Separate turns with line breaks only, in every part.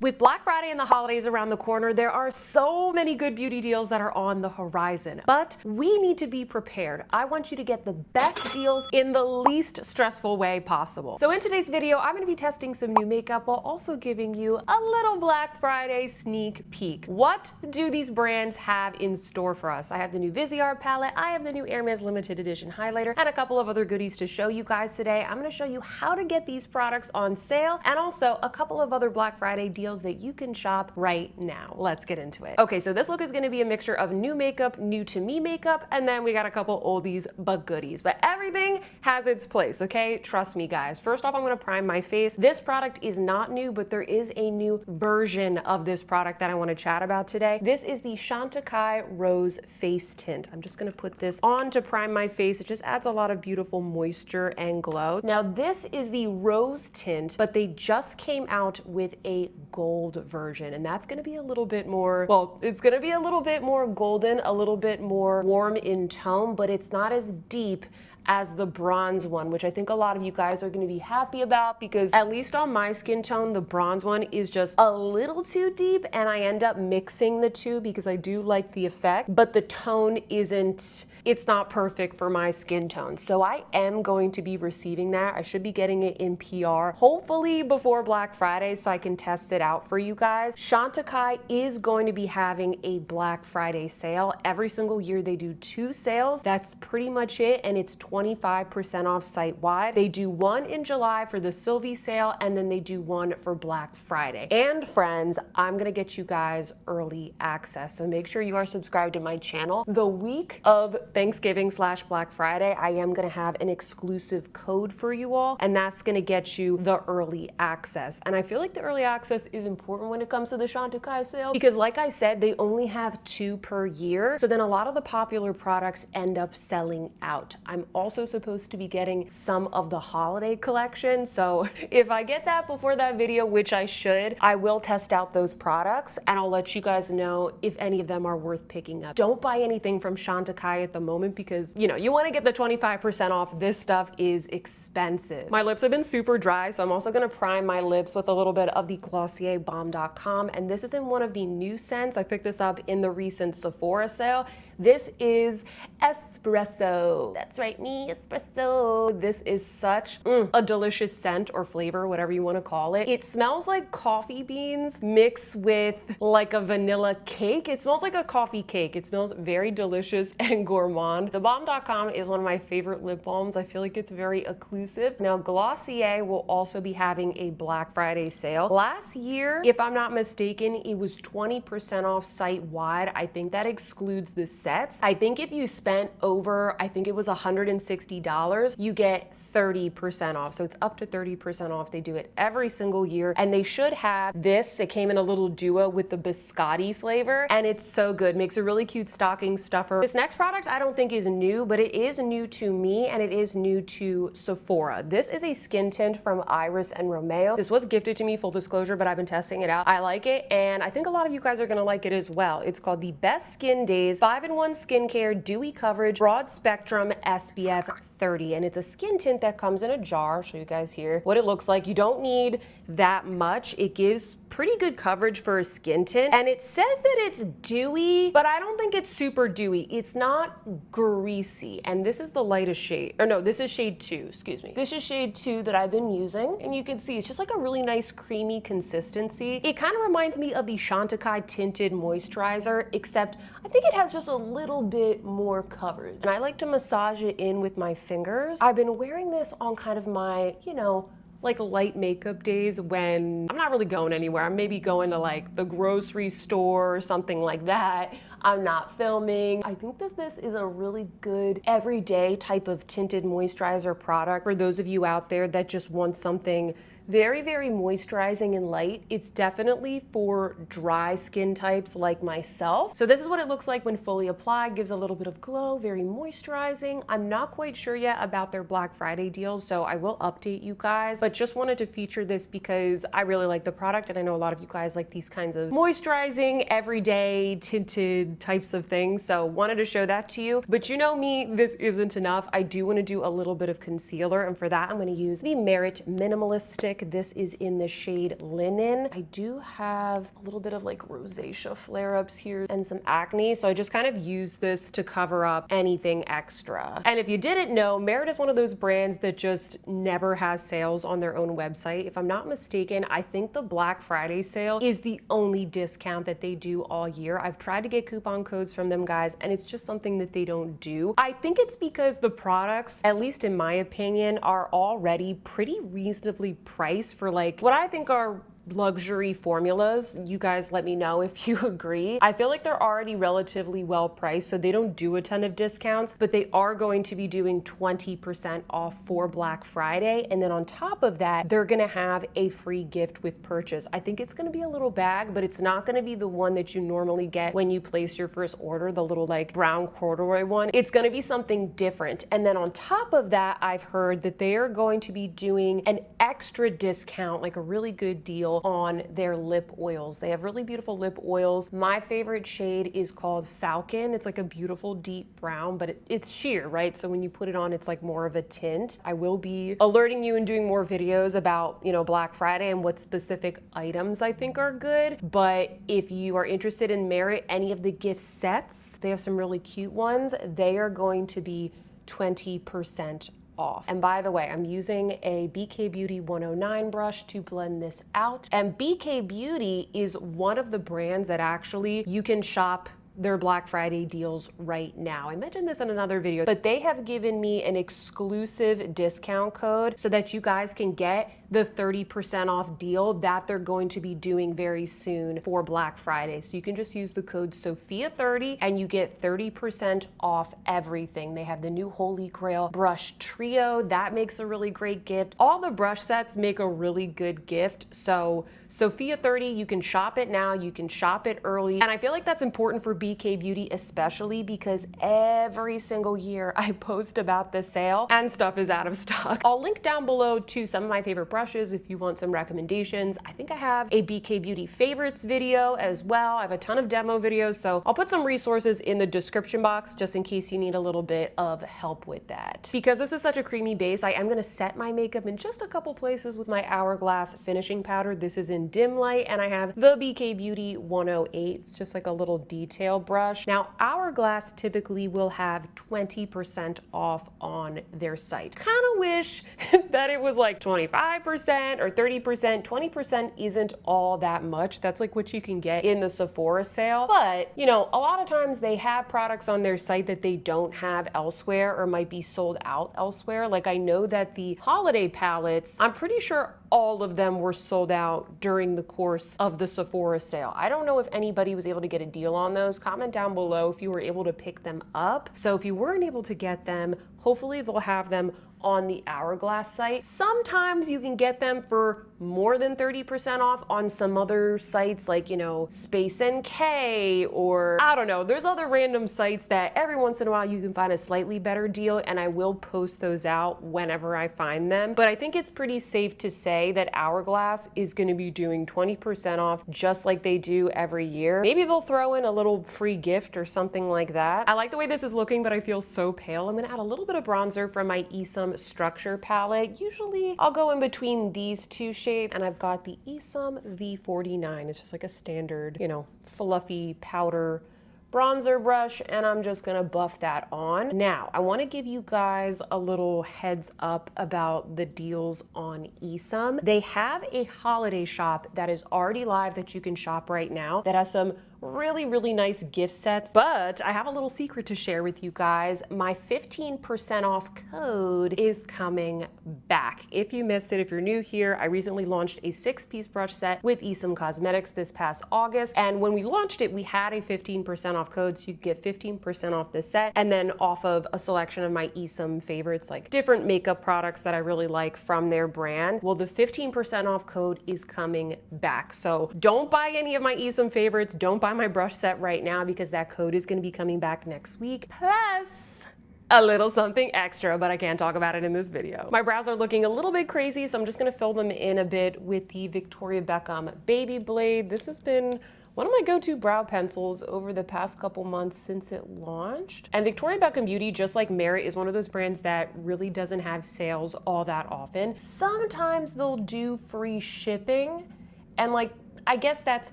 With Black Friday and the holidays around the corner, there are so many good beauty deals that are on the horizon, but we need to be prepared. I want you to get the best deals in the least stressful way possible. So in today's video, I'm going to be testing some new makeup while also giving you a little Black Friday sneak peek. What do these brands have in store for us? I have the new Viseart palette, I have the new Hermes limited edition highlighter, and a couple of other goodies to show you guys today. I'm going to show you how to get these products on sale and also a couple of other Black Friday deals that you can shop right now. Let's get into it. Okay, so this look is going to be a mixture of new makeup, new to me makeup, and then we got a couple oldies but goodies. But everything has its place, okay? Trust me, guys. First off, I'm going to prime my face. This product is not new, but there is a new version of this product that I want to chat about today. This is the Chantecaille Rose Face Tint. I'm just going to put this on to prime my face. It just adds a lot of beautiful moisture and glow. Now, this is the rose tint, but they just came out with a gold version, and that's going to be a little bit more, well, it's going to be a little bit more golden, a little bit more warm in tone, but it's not as deep as the bronze one, which I think a lot of you guys are going to be happy about, because at least on my skin tone, the bronze one is just a little too deep, and I end up mixing the two because I do like the effect, but the tone isn't, it's not perfect for my skin tone. So I am going to be receiving that. I should be getting it in PR, hopefully before Black Friday, so I can test it out for you guys. Chantecaille is going to be having a Black Friday sale. Every single year they do 2 sales. That's pretty much it, and it's 25% off site-wide. They do one in July for the Sylvie sale, and then they do one for Black Friday. And friends, I'm gonna get you guys early access, so make sure you are subscribed to my channel. The week of Thanksgiving/Black Friday, I am gonna have an exclusive code for you all, and that's gonna get you the early access. And I feel like the early access is important when it comes to the Chantecaille sale, because like I said, they only have 2 per year, so then a lot of the popular products end up selling out. I'm also supposed to be getting some of the holiday collection, so if I get that before that video, which I should, I will test out those products and I'll let you guys know if any of them are worth picking up. Don't buy anything from Chantecaille at the moment because, you know, you want to get the 25% off. This stuff is expensive. My lips have been super dry, so I'm also going to prime my lips with a little bit of the Glossier Balm.com, and this is in one of the new scents. I picked this up in the recent Sephora sale. This is espresso. That's right, me, espresso. This is such a delicious scent or flavor, whatever you want to call it. It smells like coffee beans mixed with like a vanilla cake. It smells like a coffee cake. It smells very delicious and gourmand. The Balm.com is one of my favorite lip balms. I feel like it's very occlusive. Now, Glossier will also be having a Black Friday sale. Last year, if I'm not mistaken, it was 20% off site-wide. I think that excludes the sets. I think if you spent over, I think it was $160, you get 30% off. So it's up to 30% off. They do it every single year, and they should have this. It came in a little duo with the biscotti flavor, and it's so good. Makes a really cute stocking stuffer. This next product I don't think is new, but it is new to me, and it is new to Sephora. This is a skin tint from Iris and Romeo. This was gifted to me, full disclosure, but I've been testing it out. I like it, and I think a lot of you guys are gonna like it as well. It's called the Best Skin Days 5-in-1 Skincare Dewy Coverage Broad Spectrum SPF 30, and it's a skin tint that comes in a jar. I'll show you guys here what it looks like. You don't need that much. It gives pretty good coverage for a skin tint, and it says that it's dewy, but I don't think it's super dewy. It's not greasy, and this is the lightest shade, or no, this is shade 2, excuse me. This is shade 2 that I've been using, and you can see it's just like a really nice creamy consistency. It kind of reminds me of the Chantecaille tinted moisturizer, except I think it has just a little bit more coverage, and I like to massage it in with my fingers. I've been wearing this on kind of my, you know, like light makeup days when I'm not really going anywhere. I'm maybe going to like the grocery store or something like that. I'm not filming. I think that this is a really good everyday type of tinted moisturizer product for those of you out there that just want something very, very moisturizing and light. It's definitely for dry skin types like myself. So this is what it looks like when fully applied. Gives a little bit of glow, very moisturizing. I'm not quite sure yet about their Black Friday deals, so I will update you guys, but just wanted to feature this because I really like the product, and I know a lot of you guys like these kinds of moisturizing, everyday, tinted types of things, so wanted to show that to you. But you know me, this isn't enough. I do want to do a little bit of concealer, and for that I'm going to use the Merit Minimalist Stick lipstick. This is in the shade Linen. I do have a little bit of like rosacea flare-ups here and some acne, so I just kind of use this to cover up anything extra. And if you didn't know, Merit is one of those brands that just never has sales on their own website. If I'm not mistaken, I think the Black Friday sale is the only discount that they do all year. I've tried to get coupon codes from them, guys, and it's just something that they don't do. I think it's because the products, at least in my opinion, are already pretty reasonably priced for like what I think are luxury formulas. You guys let me know if you agree. I feel like they're already relatively well priced, so they don't do a ton of discounts, but they are going to be doing 20% off for Black Friday. And then on top of that, they're gonna have a free gift with purchase. I think it's gonna be a little bag, but it's not gonna be the one that you normally get when you place your first order, the little like brown corduroy one. It's gonna be something different. And then on top of that, I've heard that they are going to be doing an extra discount, like a really good deal on their lip oils. They have really beautiful lip oils. My favorite shade is called Falcon. It's like a beautiful deep brown, but it's sheer, right? So when you put it on, it's like more of a tint. I will be alerting you and doing more videos about, you know, Black Friday and what specific items I think are good. But if you are interested in Merit, any of the gift sets, they have some really cute ones. They are going to be 20% off. And by the way, I'm using a BK Beauty 109 brush to blend this out. And BK Beauty is one of the brands that actually you can shop their Black Friday deals right now. I mentioned this in another video, but they have given me an exclusive discount code so that you guys can get the 30% off deal that they're going to be doing very soon for Black Friday. So you can just use the code SOFIA30 and you get 30% off everything. They have the new Holy Grail brush trio. That makes a really great gift. All the brush sets make a really good gift. So SOFIA30, you can shop it now, you can shop it early. And I feel like that's important for BK Beauty, especially because every single year I post about the sale and stuff is out of stock. I'll link down below to some of my favorite brushes if you want some recommendations. I think I have a BK Beauty favorites video as well. I have a ton of demo videos, so I'll put some resources in the description box just in case you need a little bit of help with that. Because this is such a creamy base, I am gonna set my makeup in just a couple places with my Hourglass finishing powder. This is in dim light, and I have the BK Beauty 108. It's just like a little detail brush. Now, Hourglass typically will have 20% off on their site. Kind of wish that it was like 25% or 30%. 20% isn't all that much. That's like what you can get in the Sephora sale. But, you know, a lot of times they have products on their site that they don't have elsewhere or might be sold out elsewhere. Like I know that the holiday palettes, I'm pretty sure all of them were sold out during the course of the Sephora sale. I don't know if anybody was able to get a deal on those. Comment down below if you were able to pick them up. So if you weren't able to get them, hopefully they'll have them on the Hourglass site. Sometimes you can get them for more than 30% off on some other sites like, you know, Space NK, or I don't know, there's other random sites that every once in a while you can find a slightly better deal, and I will post those out whenever I find them. But I think it's pretty safe to say that Hourglass is gonna be doing 20% off just like they do every year. Maybe they'll throw in a little free gift or something like that. I like the way this is looking, but I feel so pale. I'm gonna add a little bit of bronzer from my ESUM Structure palette. Usually I'll go in between these two shades, and I've got the ESUM V49. It's just like a standard, you know, fluffy powder bronzer brush, and I'm just gonna buff that on. Now, I wanna give you guys a little heads up about the deals on ESUM. They have a holiday shop that is already live that you can shop right now that has some really nice gift sets. But I have a little secret to share with you guys. My 15% off code is coming back. If you missed it, if you're new here, I recently launched a 6-piece brush set with ESUM Cosmetics this past August. And when we launched it, we had a 15% off code, so you could get 15% off the set, and then off of a selection of my ESUM favorites, like different makeup products that I really like from their brand. Well, the 15% off code is coming back. So don't buy any of my ESUM favorites. Don't buy my brush set right now, because that code is going to be coming back next week. Plus a little something extra, but I can't talk about it in this video. My brows are looking a little bit crazy, so I'm just going to fill them in a bit with the Victoria Beckham Baby Blade. This has been one of my go-to brow pencils over the past couple months since it launched. And Victoria Beckham Beauty, just like Merit, is one of those brands that really doesn't have sales all that often. Sometimes they'll do free shipping, and like, I guess that's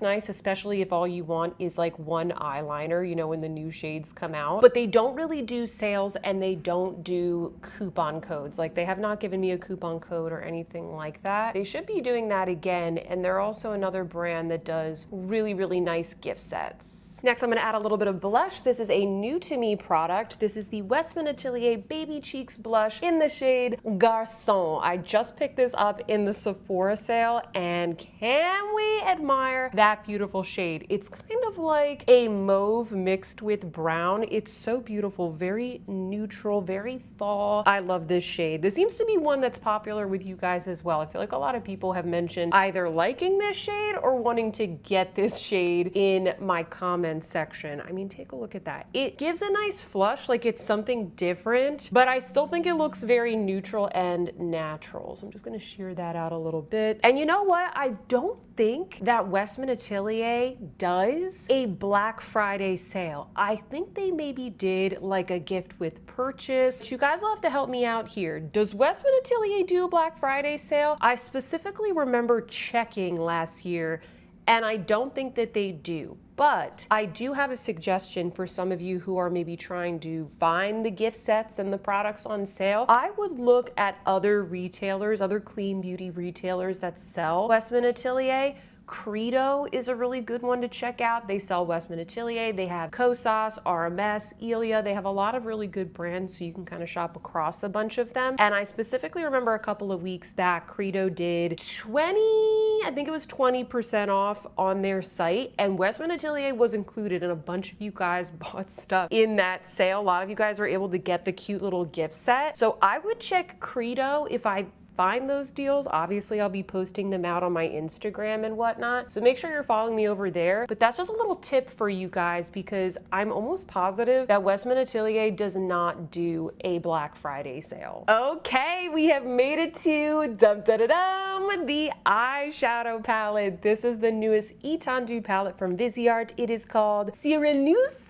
nice, especially if all you want is like one eyeliner, you know, when the new shades come out. But they don't really do sales, and they don't do coupon codes. Like, they have not given me a coupon code or anything like that. They should be doing that again. And they're also another brand that does really, really nice gift sets. Next, I'm going to add a little bit of blush. This is a new to me product. This is the Westman Atelier Baby Cheeks blush in the shade Garçon. I just picked this up in the Sephora sale, and can we admire that beautiful shade? It's kind of like a mauve mixed with brown. It's so beautiful, very neutral, very fall. I love this shade. This seems to be one that's popular with you guys as well. I feel like a lot of people have mentioned either liking this shade or wanting to get this shade in my comments section. I mean, take a look at that. It gives a nice flush, like it's something different, but I still think it looks very neutral and natural. So I'm just going to sheer that out a little bit. And you know what? I don't think that Westman Atelier does a Black Friday sale. I think they maybe did like a gift with purchase. You guys will have to help me out here. Does Westman Atelier do a Black Friday sale? I specifically remember checking last year, and I don't think that they do. But I do have a suggestion for some of you who are maybe trying to find the gift sets and the products on sale. I would look at other retailers, other clean beauty retailers that sell Westman Atelier. Credo is a really good one to check out. They sell Westman Atelier. They have Kosas, RMS, Elia. They have a lot of really good brands, so you can kind of shop across a bunch of them. And I specifically remember a couple of weeks back, Credo did 20% off on their site, and Westman Atelier was included, and a bunch of you guys bought stuff in that sale. A lot of you guys were able to get the cute little gift set. So I would check Credo if I find those deals. Obviously, I'll be posting them out on my Instagram and whatnot, so make sure you're following me over there. But that's just a little tip for you guys, because I'm almost positive that Westman Atelier does not do a Black Friday sale. Okay, we have made it to the eyeshadow palette. This is the newest Etendu palette from Viseart. It is called Sireneuse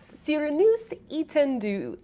Etendu.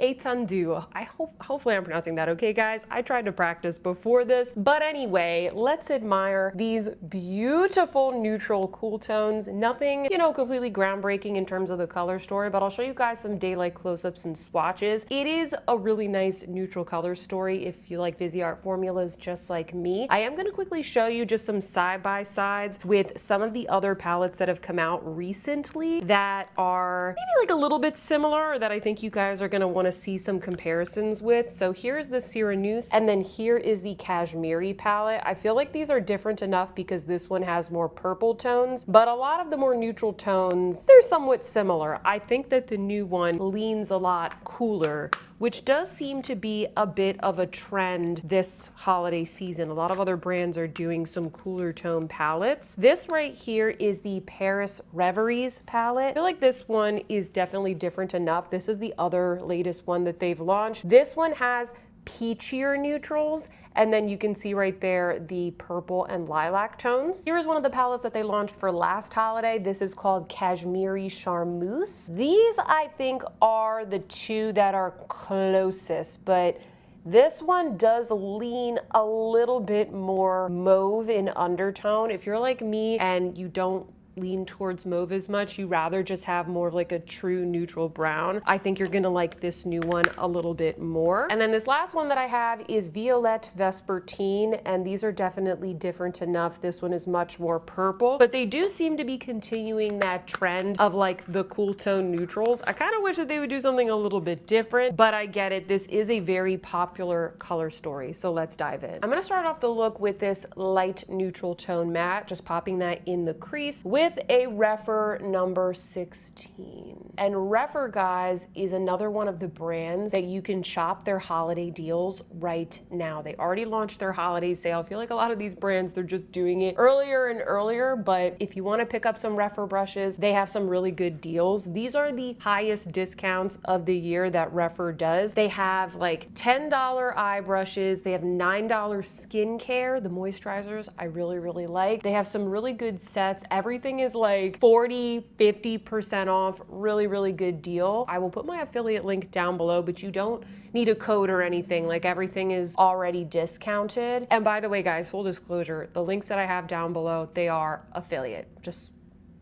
Hopefully I'm pronouncing that okay, guys. I tried to practice before this. But anyway, let's admire these beautiful neutral cool tones. Nothing, you know, completely groundbreaking in terms of the color story, but I'll show you guys some daylight close-ups and swatches. It is a really nice neutral color story if you like Viseart formulas just like me. I am going to quickly show you just some side-by-sides with some of the other palettes that have come out recently that are maybe like a little bit similar, or that I think you guys are going to want to see some comparisons with. So here's the Sireneuse, and then here is the Cashmere palette. I feel like these are different enough because this one has more purple tones, but a lot of the more neutral tones, they're somewhat similar. I think that the new one leans a lot cooler, which does seem to be a bit of a trend this holiday season. A lot of other brands are doing some cooler tone palettes. This right here is the Paris Reveries palette. I feel like this one is definitely different enough. This is the other latest one that they've launched. This one has peachier neutrals, and then you can see right there the purple and lilac tones. Here is one of the palettes that they launched for last holiday. This is called Cashmere Charmeuse. These, I think, are the two that are closest, but this one does lean a little bit more mauve in undertone. If you're like me and you don't lean towards mauve as much, you rather just have more of like a true neutral brown, I think you're gonna like this new one a little bit more. And then this last one that I have is Violette Vespertine, and these are definitely different enough. This one is much more purple, but they do seem to be continuing that trend of like the cool tone neutrals. I kind of wish that they would do something a little bit different, but I get it. This is a very popular color story, so let's dive in. I'm gonna start off the look with this light neutral tone matte, just popping that in the crease with a Rephr number 16. And Rephr, guys, is another one of the brands that you can shop their holiday deals right now. They already launched their holiday sale. I feel like a lot of these brands, they're just doing it earlier and earlier, but if you want to pick up some Rephr brushes, they have some really good deals. These are the highest discounts of the year that Rephr does. They have like $10 eye brushes. They have $9 skincare. The moisturizers I really, really like. They have some really good sets. Everything everything is like 40–50% off. Really, really good deal. I will put my affiliate link down below, but you don't need a code or anything. Like, everything is already discounted. And by the way, guys, full disclosure, the links that I have down below, they are affiliate. Just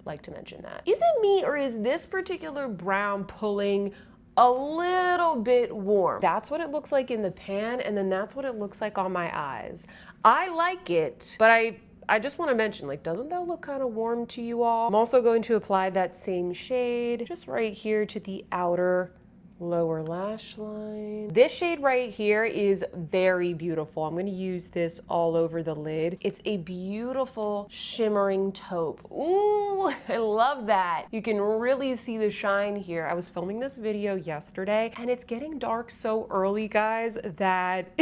like to mention that. Is it me, or is this particular brown pulling a little bit warm? That's what it looks like in the pan, and then that's what it looks like on my eyes. I like it, but I just want to mention, like, doesn't that look kind of warm to you all? I'm also going to apply that same shade just right here to the outer lower lash line. This shade right here is very beautiful. I'm going to use this all over the lid. It's a beautiful shimmering taupe. Ooh, I love that. You can really see the shine here. I was filming this video yesterday, and it's getting dark so early, guys, that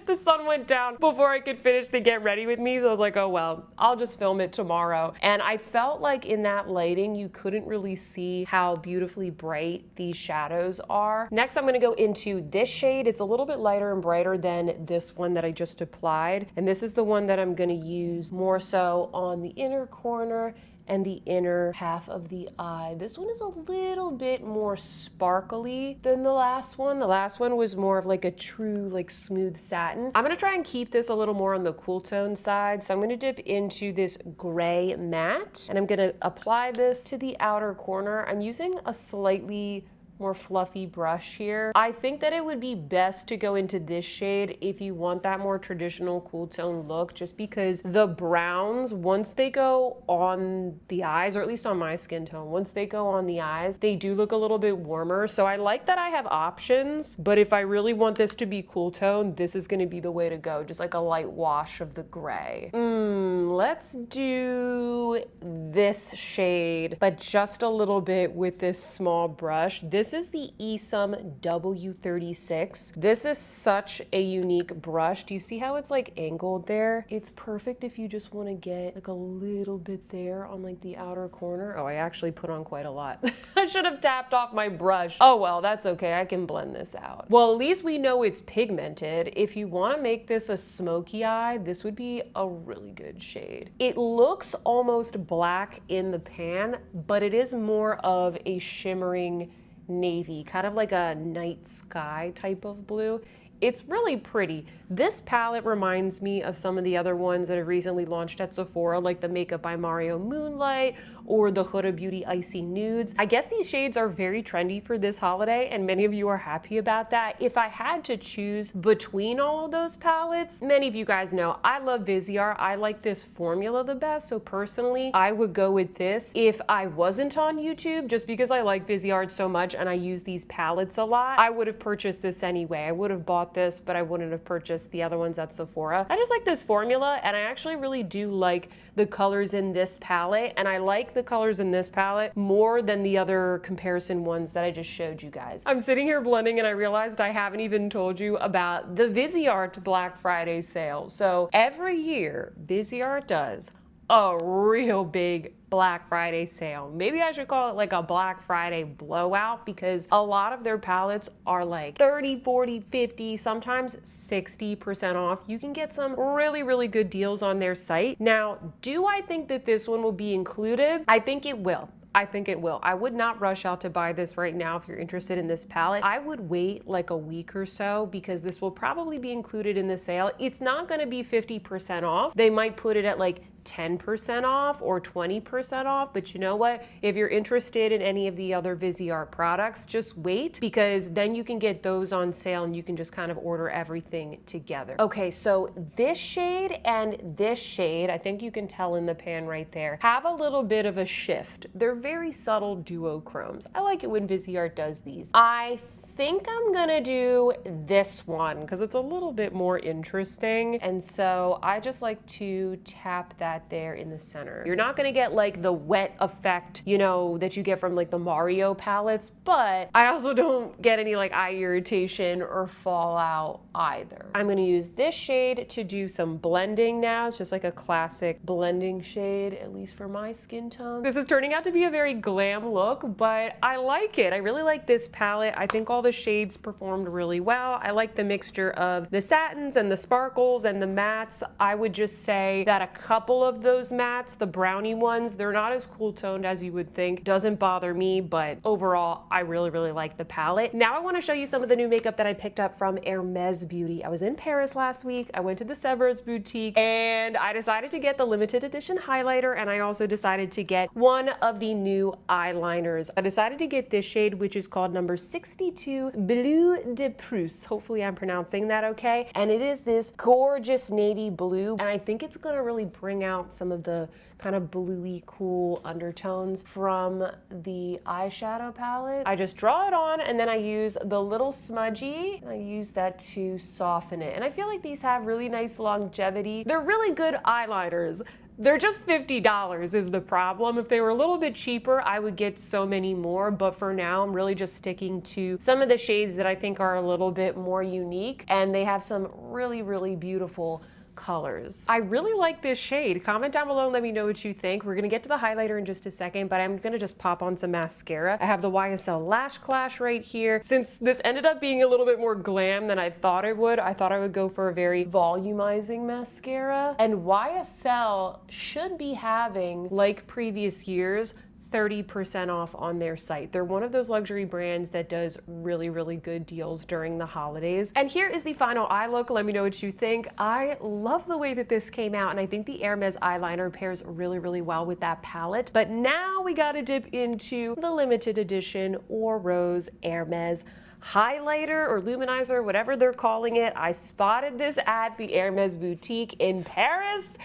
the sun went down before I could finish the get ready with me. So I was like, oh well, I'll just film it tomorrow. And I felt like in that lighting, you couldn't really see how beautifully bright these shadows are. Next, I'm going to go into this shade. It's a little bit lighter and brighter than this one that I just applied. And this is the one that I'm going to use more so on the inner corner and the inner half of the eye. This one is a little bit more sparkly than the last one. The last one was more of like a true, like, smooth satin. I'm gonna try and keep this a little more on the cool tone side. So I'm gonna dip into this gray matte, and I'm gonna apply this to the outer corner. I'm using a slightly more fluffy brush here. I think that it would be best to go into this shade if you want that more traditional cool tone look, just because the browns, once they go on the eyes, or at least on my skin tone, once they go on the eyes, they do look a little bit warmer. So I like that I have options, but if I really want this to be cool tone, this is gonna be the way to go, just like a light wash of the gray. Let's do this shade, but just a little bit with this small brush. This is the ESUM W36. This is such a unique brush. Do you see how it's like angled there? It's perfect if you just want to get like a little bit there on like the outer corner. Oh, I actually put on quite a lot. I should have tapped off my brush. Oh well, that's okay. I can blend this out. Well, at least we know it's pigmented. If you want to make this a smoky eye, this would be a really good shade. It looks almost black in the pan, but it is more of a shimmering navy, kind of like a night sky type of blue. It's really pretty. This palette reminds me of some of the other ones that have recently launched at Sephora, like the Makeup by Mario Moonlight or the Huda Beauty Icy Nudes. I guess these shades are very trendy for this holiday, and many of you are happy about that. If I had to choose between all of those palettes, many of you guys know I love Viseart. I like this formula the best, so personally, I would go with this. If I wasn't on YouTube, just because I like Viseart so much and I use these palettes a lot, I would have purchased this anyway. I would have bought this, but I wouldn't have purchased the other ones at Sephora. I just like this formula, and I actually really do like the colors in this palette, and I like the colors in this palette more than the other comparison ones that I just showed you guys. I'm sitting here blending, and I realized I haven't even told you about the Viseart Black Friday sale. So every year, Viseart does a real big Black Friday sale. Maybe I should call it like a Black Friday blowout, because a lot of their palettes are like 30, 40, 50, sometimes 60% off. You can get some really, really good deals on their site. Now, do I think that this one will be included? I think it will. I think it will. I would not rush out to buy this right now if you're interested in this palette. I would wait like a week or so, because this will probably be included in the sale. It's not going to be 50% off. They might put it at like 10% off or 20% off, but you know what? If you're interested in any of the other Viseart products, just wait, because then you can get those on sale and you can just kind of order everything together. Okay, so this shade and this shade, I think you can tell in the pan right there, have a little bit of a shift. They're very subtle duochromes. I like it when Viseart does these. I think I'm gonna do this one because it's a little bit more interesting, and so I just like to tap that there in the center. You're not gonna get like the wet effect, you know, that you get from like the Mario palettes, but I also don't get any like eye irritation or fallout either. I'm gonna use this shade to do some blending now. It's just like a classic blending shade, at least for my skin tone. This is turning out to be a very glam look, but I like it. I really like this palette. I think all the shades performed really well. I like the mixture of the satins and the sparkles and the mattes. I would just say that a couple of those mattes, the brownie ones, they're not as cool toned as you would think. Doesn't bother me, but overall, I really, really like the palette. Now I want to show you some of the new makeup that I picked up from Hermes Beauty. I was in Paris last week. I went to the Sevres boutique and I decided to get the limited edition highlighter, and I also decided to get one of the new eyeliners. I decided to get this shade, which is called number 62 Bleu de Prusse. Hopefully I'm pronouncing that okay. And it is this gorgeous navy blue, and I think it's gonna really bring out some of the kind of bluey cool undertones from the eyeshadow palette. I just draw it on and then I use the little smudgy and I use that to soften it. And I feel like these have really nice longevity. They're really good eyeliners. They're just $50 is the problem. If they were a little bit cheaper, I would get so many more, but for now, I'm really just sticking to some of the shades that I think are a little bit more unique, and they have some really, really beautiful colors. I really like this shade. Comment down below and let me know what you think. We're gonna get to the highlighter in just a second, but I'm gonna just pop on some mascara. I have the YSL Lash Clash right here. Since this ended up being a little bit more glam than I thought it would, I thought I would go for a very volumizing mascara. And YSL should be having, like previous years, 30% off on their site. They're one of those luxury brands that does really, really good deals during the holidays. And here is the final eye look. Let me know what you think. I love the way that this came out, and I think the Hermes eyeliner pairs really, really well with that palette. But now we gotta dip into the limited edition or Rose Hermes highlighter or luminizer, whatever they're calling it. I spotted this at the Hermes boutique in Paris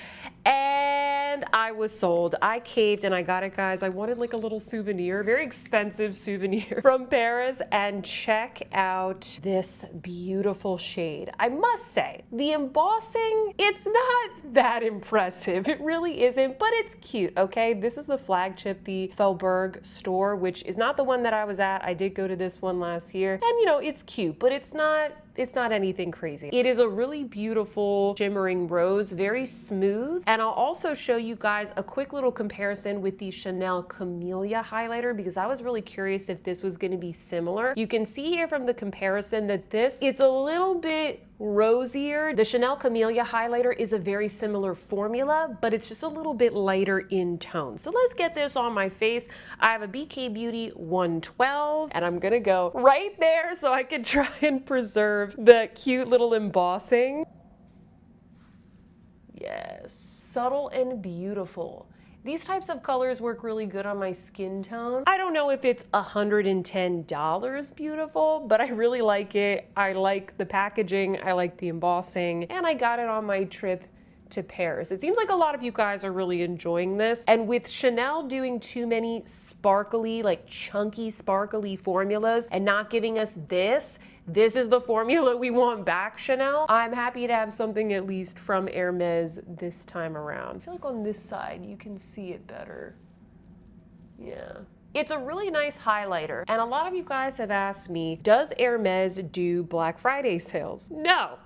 and I was sold. I caved and I got it, guys. I wanted like a little souvenir, very expensive souvenir from Paris, and check out this beautiful shade. I must say, the embossing, it's not that impressive. It really isn't, but it's cute, okay? This is the flagship, the Faubourg store, which is not the one that I was at. I did go to this one last year, and you know, it's cute, but it's not anything crazy. It is a really beautiful shimmering rose, very smooth. And I'll also show you guys a quick little comparison with the Chanel Camellia highlighter, because I was really curious if this was gonna be similar. You can see here from the comparison that it's a little bit rosier. The Chanel Camellia highlighter is a very similar formula, but it's just a little bit lighter in tone. So let's get this on my face. I have a BK Beauty 112, and I'm gonna go right there so I can try and preserve the cute little embossing. Yes, subtle and beautiful. These types of colors work really good on my skin tone. I don't know if it's $110 beautiful, but I really like it. I like the packaging, I like the embossing, and I got it on my trip to Paris. It seems like a lot of you guys are really enjoying this. And with Chanel doing too many sparkly, like chunky, sparkly formulas and not giving us this is the formula we want back, Chanel. I'm happy to have something at least from Hermes this time around. I feel like on this side, you can see it better. Yeah. It's a really nice highlighter, and a lot of you guys have asked me, does Hermes do Black Friday sales? No,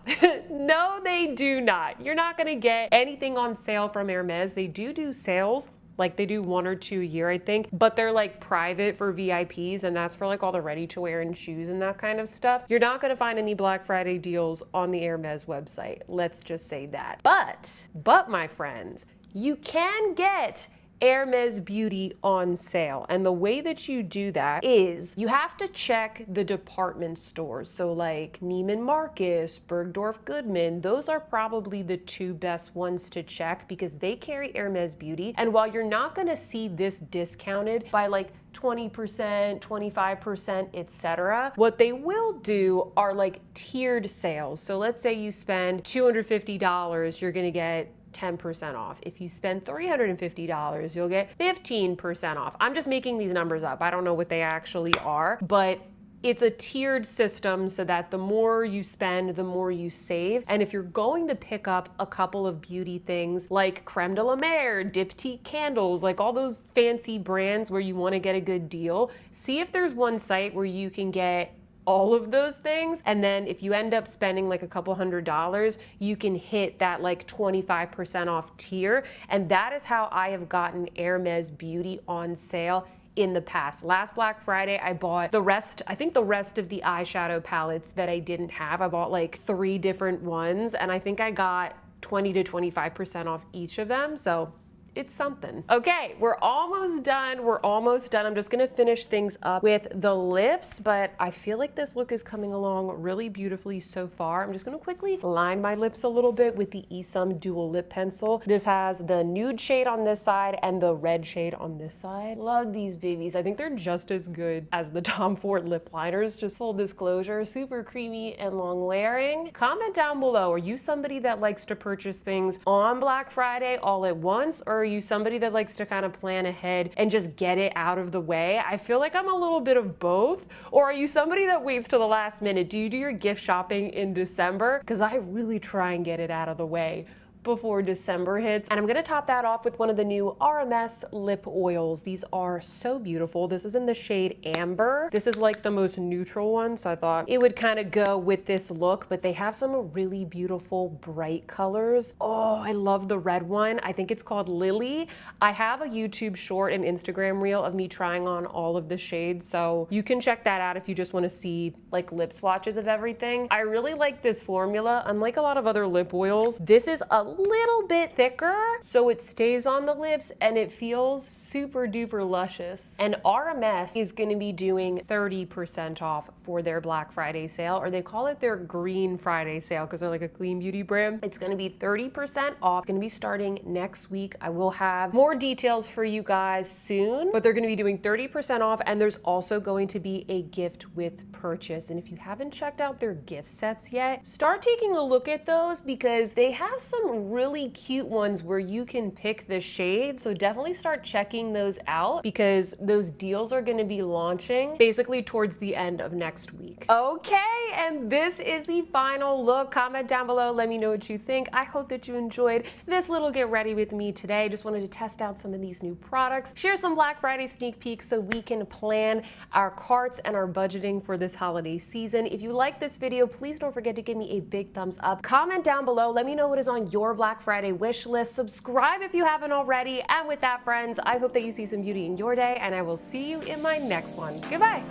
no, they do not. You're not gonna get anything on sale from Hermes. They do sales, like they do 1 or 2 a year, I think, but they're like private for VIPs, and that's for like all the ready to wear and shoes and that kind of stuff. You're not gonna find any Black Friday deals on the Hermes website. Let's just say that. But my friends, you can get Hermes Beauty on sale. And the way that you do that is you have to check the department stores. So like Neiman Marcus, Bergdorf Goodman, those are probably the 2 best ones to check because they carry Hermes Beauty. And while you're not gonna see this discounted by like 20%, 25%, etc., what they will do are like tiered sales. So let's say you spend $250, you're gonna get 10% off. If you spend $350, you'll get 15% off. I'm just making these numbers up. I don't know what they actually are, but it's a tiered system so that the more you spend, the more you save. And if you're going to pick up a couple of beauty things like Creme de la Mer, Diptyque candles, like all those fancy brands where you want to get a good deal, see if there's one site where you can get all of those things. And then if you end up spending like a couple $100s, you can hit that like 25% off tier. And that is how I have gotten Hermes Beauty on sale in the past. Last Black Friday, I bought the rest of the eyeshadow palettes that I didn't have. I bought like 3 different ones, and I think I got 20 to 25% off each of them. So it's something. Okay, we're almost done. I'm just gonna finish things up with the lips, but I feel like this look is coming along really beautifully so far. I'm just gonna quickly line my lips a little bit with the ESUM Dual Lip Pencil. This has the nude shade on this side and the red shade on this side. Love these babies. I think they're just as good as the Tom Ford lip liners. Just full disclosure, super creamy and long wearing. Comment down below, are you somebody that likes to purchase things on Black Friday all at once, or are you somebody that likes to kind of plan ahead and just get it out of the way? I feel like I'm a little bit of both. Or are you somebody that waits till the last minute? Do you do your gift shopping in December? Because I really try and get it out of the way before December hits. And I'm gonna top that off with one of the new RMS lip oils. These are so beautiful. This is in the shade Amber. This is like the most neutral one, so I thought it would kind of go with this look, but they have some really beautiful bright colors. Oh, I love the red one. I think it's called Lily. I have a YouTube short and Instagram reel of me trying on all of the shades, so you can check that out if you just wanna see like lip swatches of everything. I really like this formula. Unlike a lot of other lip oils, this is a little bit thicker, so it stays on the lips and it feels super duper luscious. And RMS is gonna be doing 30% off for their Black Friday sale, or they call it their Green Friday sale because they're like a clean beauty brand. It's gonna be 30% off. It's gonna be starting next week. I will have more details for you guys soon, but they're gonna be doing 30% off, and there's also going to be a gift with purchase. And if you haven't checked out their gift sets yet, start taking a look at those because they have some really cute ones where you can pick the shade. So definitely start checking those out because those deals are going to be launching basically towards the end of next week. Okay, and this is the final look. Comment down below, let me know what you think. I hope that you enjoyed this little get ready with me today. Just wanted to test out some of these new products, share some Black Friday sneak peeks so we can plan our carts and our budgeting for this holiday season. If you like this video, please don't forget to give me a big thumbs up. Comment down below, let me know what is on your Black Friday wish list. Subscribe if you haven't already. And with that, friends, I hope that you see some beauty in your day, and I will see you in my next one. Goodbye.